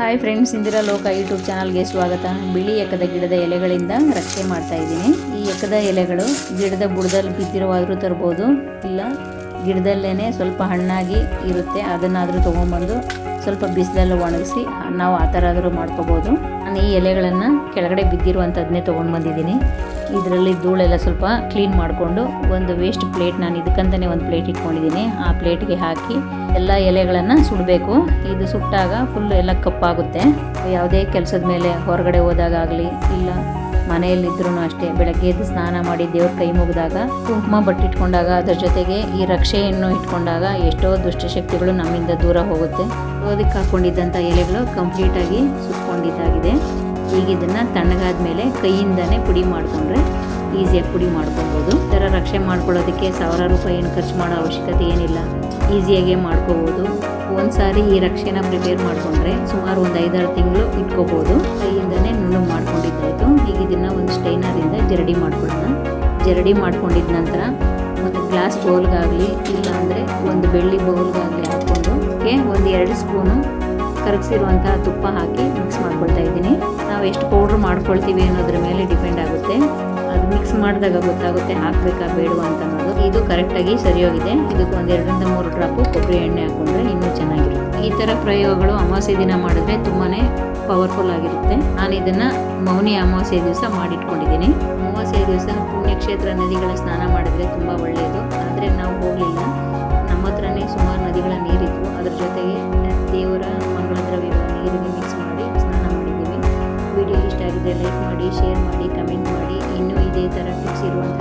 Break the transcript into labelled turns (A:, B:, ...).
A: Hi friends, Indira ಲೋಕ YouTube ಚಾನಲ್ಗೆ ಸ್ವಾಗತ. ಬಿಳಿ ಎಕ್ಕದ ಗಿಡದ ಎಲೆಗಳಿಂದ ರಕ್ಷೆ ಮಾಡ್ತಾ ಇದ್ದೀನಿ. ಈ ಎಕ್ಕದ ಎಲೆಗಳು ಗಿಡದ ಬುಡದಲ್ಲಿ ಬಿದ್ದಿರುವಾದರೂ ತರ್ಬೋದು, ಇಲ್ಲ ಗಿಡದಲ್ಲೇ ಸ್ವಲ್ಪ ಹಣ್ಣಾಗಿ ಇರುತ್ತೆ, ಅದನ್ನಾದರೂ ತೊಗೊಂಬಂದು ಸ್ವಲ್ಪ ಬಿಸಿಲಲ್ಲಿ ಒಣಗಿಸಿ ನಾವು ಆ ಥರ ಆದರೂ ಮಾಡ್ಕೋಬೋದು. ನಾನು ಈ ಎಲೆಗಳನ್ನು ಕೆಳಗಡೆ ಬಿದ್ದಿರುವಂಥದ್ದನ್ನೇ ತೊಗೊಂಡು ಬಂದಿದ್ದೀನಿ. ಇದರಲ್ಲಿ ಧೂಳೆಲ್ಲ ಸ್ವಲ್ಪ ಕ್ಲೀನ್ ಮಾಡಿಕೊಂಡು ಒಂದು ವೇಸ್ಟ್ ಪ್ಲೇಟ್, ನಾನು ಇದಕ್ಕಂತಲೇ ಒಂದು ಪ್ಲೇಟ್ ಇಟ್ಕೊಂಡಿದ್ದೀನಿ. ಆ ಪ್ಲೇಟ್ಗೆ ಹಾಕಿ ಎಲ್ಲ ಎಲೆಗಳನ್ನು ಸುಡಬೇಕು. ಇದು ಸುಟ್ಟಾಗ ಫುಲ್ ಎಲ್ಲ ಕಪ್ಪಾಗುತ್ತೆ. ಯಾವುದೇ ಕೆಲಸದ ಮೇಲೆ ಹೊರಗಡೆ ಹೋದಾಗಲಿ ಇಲ್ಲ ಮನೆಯಲ್ಲಿದ್ರೂ ಅಷ್ಟೇ, ಬೆಳಗ್ಗೆ ಎದ್ದು ಸ್ನಾನ ಮಾಡಿ ದೇವ್ರ ಕೈ ಮುಗಿದಾಗ ಕುಂಕುಮ ಬಟ್ಟಿಟ್ಕೊಂಡಾಗ ಅದರ ಜೊತೆಗೆ ಈ ರಕ್ಷೆಯನ್ನು ಇಟ್ಕೊಂಡಾಗ ಎಷ್ಟೋ ದುಷ್ಟಶಕ್ತಿಗಳು ನಮ್ಮಿಂದ ದೂರ ಹೋಗುತ್ತೆ. ಅದಕ್ಕೆ ಹಾಕ್ಕೊಂಡಿದ್ದಂಥ ಎಲೆಗಳು ಕಂಪ್ಲೀಟಾಗಿ ಸುಟ್ಕೊಂಡಿದ್ದಾಗಿದೆ. ಈಗ ಇದನ್ನು ತಣ್ಣಗಾದ ಮೇಲೆ ಕೈಯಿಂದನೇ ಪುಡಿ ಮಾಡಿಕೊಂಡ್ರೆ ಈಸಿಯಾಗಿ ಪುಡಿ ಮಾಡ್ಕೊಬೋದು. ಈ ಥರ ರಕ್ಷೆ ಮಾಡ್ಕೊಳ್ಳೋದಕ್ಕೆ ಸಾವಿರಾರು ರೂಪಾಯಿ ಏನು ಖರ್ಚು ಮಾಡೋ ಅವಶ್ಯಕತೆ ಏನಿಲ್ಲ, ಈಸಿಯಾಗೇ ಮಾಡ್ಕೋಬೋದು. ಒಂದು ಸಾರಿ ಈ ರಕ್ಷೆನ ಪ್ರಿಪೇರ್ ಮಾಡಿಕೊಂಡ್ರೆ ಸುಮಾರು ಒಂದು 5-6 ತಿಂಗಳು ಇಟ್ಕೋಬೋದು. ಕೈಯಿಂದನೇ ನುಣ್ಣಗೆ ಮಾಡ್ಕೊಂಡಿದ್ದಾಯಿತು. ಈಗ ಇದನ್ನು ಒಂದು ಸ್ಟೈನರಿಂದ ಜರಡಿ ಮಾಡ್ಕೊಳ್ಳೋಣ. ಜರಡಿ ಮಾಡ್ಕೊಂಡಿದ್ದ ನಂತರ ಒಂದು ಗ್ಲಾಸ್ ಬೌಲ್ಗಾಗಲಿ ಇಲ್ಲ ಅಂದರೆ ಒಂದು ಬೆಳ್ಳಿ ಬೌಲ್ಗಾಗಲಿ ಹಾಕ್ಕೊಂಡು ಒಂದು 2 ಸ್ಪೂನು ಕರಗಿಸಿರುವಂಥ ತುಪ್ಪ ಹಾಕಿ ಮಿಕ್ಸ್ ಮಾಡ್ಕೊಳ್ತಾ ಇದ್ದೀನಿ. ನಾವು ಎಷ್ಟು ಪೌಡ್ರ್ ಮಾಡ್ಕೊಳ್ತೀವಿ ಅನ್ನೋದ್ರ ಮೇಲೆ ಡಿಪೆಂಡ್ ಆಗುತ್ತೆ. ಅದು ಮಿಕ್ಸ್ ಮಾಡಿದಾಗ ಗೊತ್ತಾಗುತ್ತೆ ಹಾಕಬೇಕಾ ಬೇಡವಾ ಅಂತ ಅನ್ನೋದು. ಇದು ಕರೆಕ್ಟಾಗಿ ಸರಿಯೋಗಿದೆ. ಇದಕ್ಕೆ ಒಂದು 2-3 ಡ್ರಾಪು ಕೊಬ್ಬರಿ ಎಣ್ಣೆ ಹಾಕ್ಕೊಂಡ್ರೆ ಇನ್ನೂ ಚೆನ್ನಾಗಿರುತ್ತೆ. ಈ ಥರ ಪ್ರಯೋಗಗಳು ಅಮಾವಾಸ್ಯೆ ದಿನ ಮಾಡಿದ್ರೆ ತುಂಬಾ ಪವರ್ಫುಲ್ ಆಗಿರುತ್ತೆ. ನಾನು ಇದನ್ನು ಮೌನಿ ಅಮಾವಾಸ್ಯೆ ದಿವಸ ಮಾಡಿಟ್ಕೊಂಡಿದ್ದೀನಿ. ಅಮಾವಾಸ್ಯೆ ದಿವಸ ಪುಣ್ಯಕ್ಷೇತ್ರ ನದಿಗಳ ಸ್ನಾನ ಮಾಡಿದ್ರೆ ತುಂಬ ಒಳ್ಳೆಯದು. ಆದರೆ ನಾವು ಹೋಗಲಿಲ್ಲ. ನಮ್ಮ ಹತ್ರನೇ ಸುಮಾರು ನದಿಗಳ ನೀರಿತ್ತು. ಅದ್ರ ಜೊತೆಗೆ ದೇವರ ಮಂಗಳ ದ್ರವ್ಯಗಳ ನೀರಿಗೆ ಮಿಕ್ಸ್ ಮಾಡಿ ಸ್ನಾನ ಮಾಡಿದ್ದೀವಿ. ವಿಡಿಯೋ ಇಷ್ಟ ಆಗಿದ್ರೆ ಲೈಕ್ ಮಾಡಿ, ಶೇರ್ ಮಾಡಿ, ಕಮೆಂಟ್ ಮಾಡಿ. ಇನ್ನೂ ಇದೇ ಥರ ಟಿಪ್ಸ್ ಇರುವಂಥ